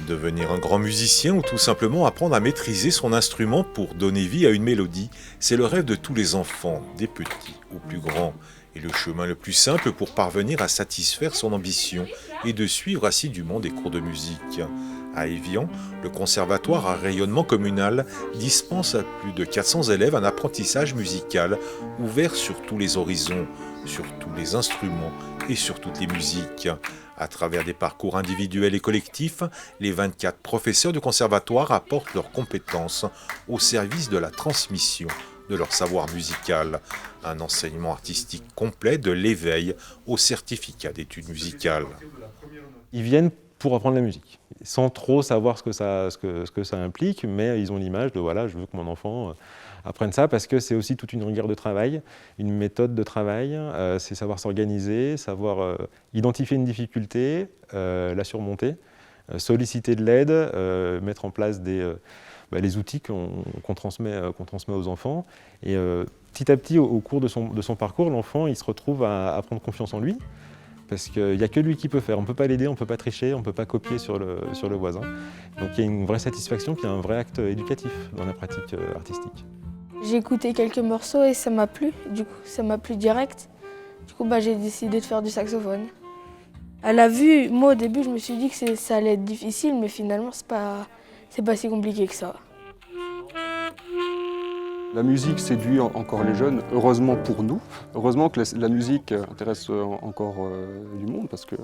Devenir un grand musicien ou tout simplement apprendre à maîtriser son instrument pour donner vie à une mélodie, c'est le rêve de tous les enfants, des petits aux plus grands, et le chemin le plus simple pour parvenir à satisfaire son ambition et de suivre assidûment des cours de musique. À Évian, le conservatoire à rayonnement communal dispense à plus de 400 élèves un apprentissage musical ouvert sur tous les horizons, sur tous les instruments et sur toutes les musiques. À travers des parcours individuels et collectifs, les 24 professeurs du conservatoire apportent leurs compétences au service de la transmission de leur savoir musical. Un enseignement artistique complet de l'éveil au certificat d'études musicales. Ils viennent pour apprendre la musique, sans trop savoir ce que ça implique, mais ils ont l'image de voilà, je veux que mon enfant apprenne ça, parce que c'est aussi toute une rigueur de travail, une méthode de travail, c'est savoir s'organiser, savoir identifier une difficulté, la surmonter, solliciter de l'aide, mettre en place les outils qu'on transmet aux enfants. Et petit à petit, au cours de son parcours, l'enfant il se retrouve à prendre confiance en lui, parce qu'il n'y a que lui qui peut faire. On ne peut pas l'aider, on ne peut pas tricher, on ne peut pas copier sur le voisin. Donc il y a une vraie satisfaction, puis un vrai acte éducatif dans la pratique artistique. J'ai écouté quelques morceaux et ça m'a plu, du coup ça m'a plu direct. Du coup j'ai décidé de faire du saxophone. À la vue, moi au début je me suis dit que ça allait être difficile, mais finalement c'est pas si compliqué que ça. La musique séduit encore les jeunes, heureusement pour nous. Heureusement que la musique intéresse encore du monde, parce que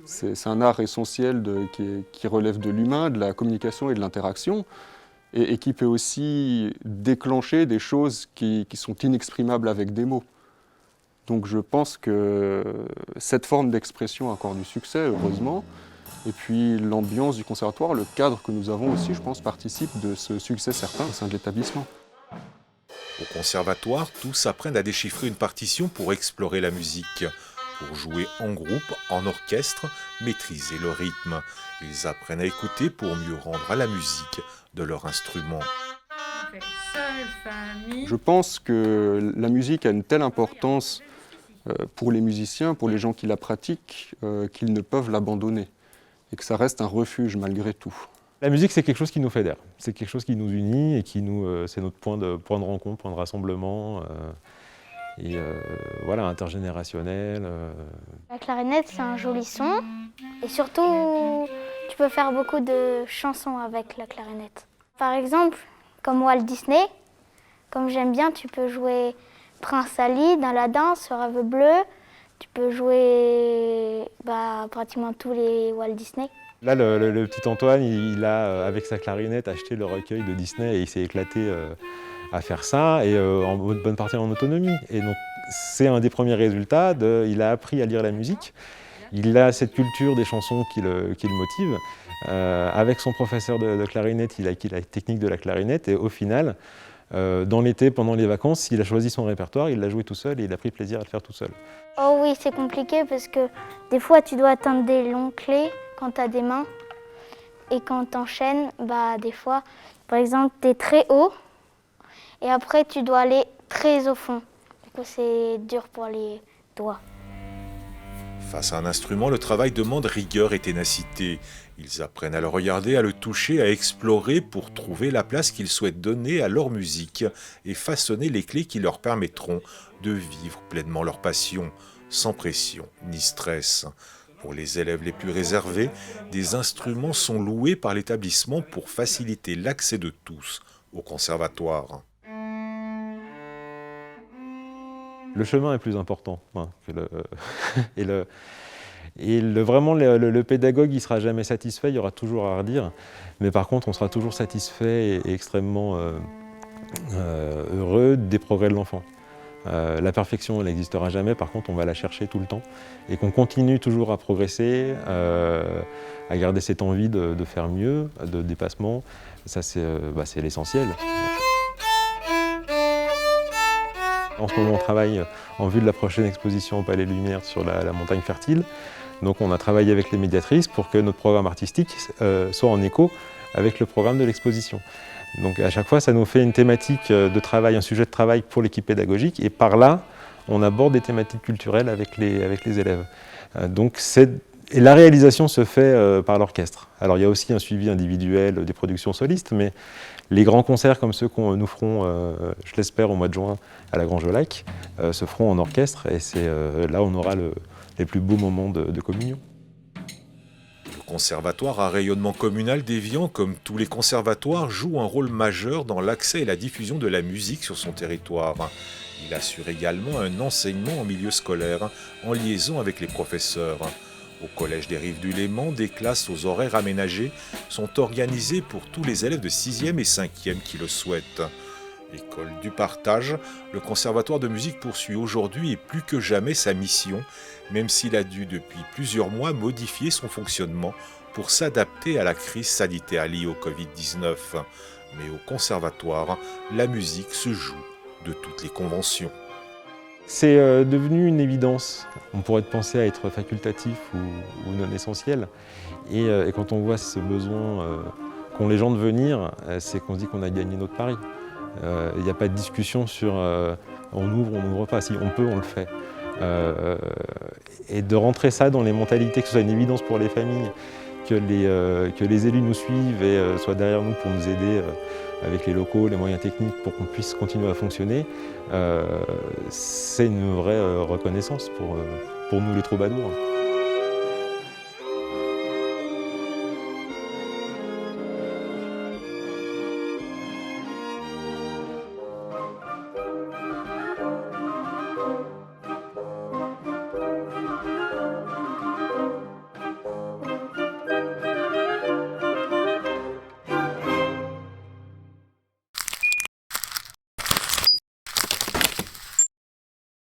c'est un art essentiel qui relève de l'humain, de la communication et de l'interaction, et qui peut aussi déclencher des choses qui sont inexprimables avec des mots. Donc je pense que cette forme d'expression a encore du succès, heureusement. Et puis l'ambiance du conservatoire, le cadre que nous avons aussi, je pense, participe de ce succès certain au sein de l'établissement. Au conservatoire, tous apprennent à déchiffrer une partition pour explorer la musique, pour jouer en groupe, en orchestre, maîtriser le rythme. Ils apprennent à écouter pour mieux rendre à la musique de leur instrument. Je pense que la musique a une telle importance pour les musiciens, pour les gens qui la pratiquent, qu'ils ne peuvent l'abandonner, et que ça reste un refuge malgré tout. La musique, c'est quelque chose qui nous fédère, c'est quelque chose qui nous unit et c'est notre point de rencontre, point de rassemblement, voilà, intergénérationnel. La clarinette, c'est un joli son, et surtout, tu peux faire beaucoup de chansons avec la clarinette. Par exemple, comme Walt Disney, comme j'aime bien, tu peux jouer Prince Ali, Aladdin, Ce rêve bleu, tu peux jouer pratiquement tous les Walt Disney. Là, le petit Antoine, il a, avec sa clarinette, acheté le recueil de Disney et il s'est éclaté à faire ça, et en bonne partie en autonomie. Et donc, c'est un des premiers résultats. Il a appris à lire la musique. Il a cette culture des chansons qui le motive. Avec son professeur de clarinette, il a acquis la technique de la clarinette. Et au final, dans l'été, pendant les vacances, il a choisi son répertoire, il l'a joué tout seul et il a pris plaisir à le faire tout seul. Oh oui, c'est compliqué parce que des fois, tu dois atteindre des longs clés quand tu as des mains. Et quand tu enchaînes, des fois, par exemple, tu es très haut et après, tu dois aller très au fond. Du coup, c'est dur pour les doigts. Face à un instrument, le travail demande rigueur et ténacité. Ils apprennent à le regarder, à le toucher, à explorer pour trouver la place qu'ils souhaitent donner à leur musique et façonner les clés qui leur permettront de vivre pleinement leur passion, sans pression ni stress. Pour les élèves les plus réservés, des instruments sont loués par l'établissement pour faciliter l'accès de tous au conservatoire. Le chemin est plus important vraiment, le pédagogue, il ne sera jamais satisfait, il y aura toujours à redire. Mais par contre, on sera toujours satisfait et extrêmement heureux des progrès de l'enfant. La perfection, elle n'existera jamais, par contre, on va la chercher tout le temps. Et qu'on continue toujours à progresser, à garder cette envie de faire mieux, de dépassement, ça c'est l'essentiel. En ce moment, on travaille en vue de la prochaine exposition au Palais Lumière sur la montagne fertile. Donc on a travaillé avec les médiatrices pour que notre programme artistique soit en écho avec le programme de l'exposition. Donc à chaque fois, ça nous fait une thématique de travail, un sujet de travail pour l'équipe pédagogique, et par là, on aborde des thématiques culturelles avec les élèves. Donc c'est Et la réalisation se fait par l'orchestre. Alors il y a aussi un suivi individuel des productions solistes, mais les grands concerts comme ceux qu'on nous ferons, je l'espère, au mois de juin à la Grange-au-Lac, se feront en orchestre, et c'est là où on aura les plus beaux moments de communion. Le conservatoire à rayonnement communal d'Évian, comme tous les conservatoires, joue un rôle majeur dans l'accès et la diffusion de la musique sur son territoire. Il assure également un enseignement en milieu scolaire, en liaison avec les professeurs. Au Collège des Rives du Léman, des classes aux horaires aménagés sont organisées pour tous les élèves de 6e et 5e qui le souhaitent. École du partage, le Conservatoire de musique poursuit aujourd'hui et plus que jamais sa mission, même s'il a dû depuis plusieurs mois modifier son fonctionnement pour s'adapter à la crise sanitaire liée au Covid-19. Mais au Conservatoire, la musique se joue de toutes les conventions. C'est devenu une évidence. On pourrait penser à être facultatif ou non essentiel. Et quand on voit ce besoin qu'ont les gens de venir, c'est qu'on se dit qu'on a gagné notre pari. Il n'y a pas de discussion sur on ouvre, on n'ouvre pas. Si on peut, on le fait. Et de rentrer ça dans les mentalités, que ce soit une évidence pour les familles, que les élus nous suivent et soient derrière nous pour nous aider avec les locaux, les moyens techniques pour qu'on puisse continuer à fonctionner, c'est une vraie reconnaissance pour nous les troubadours.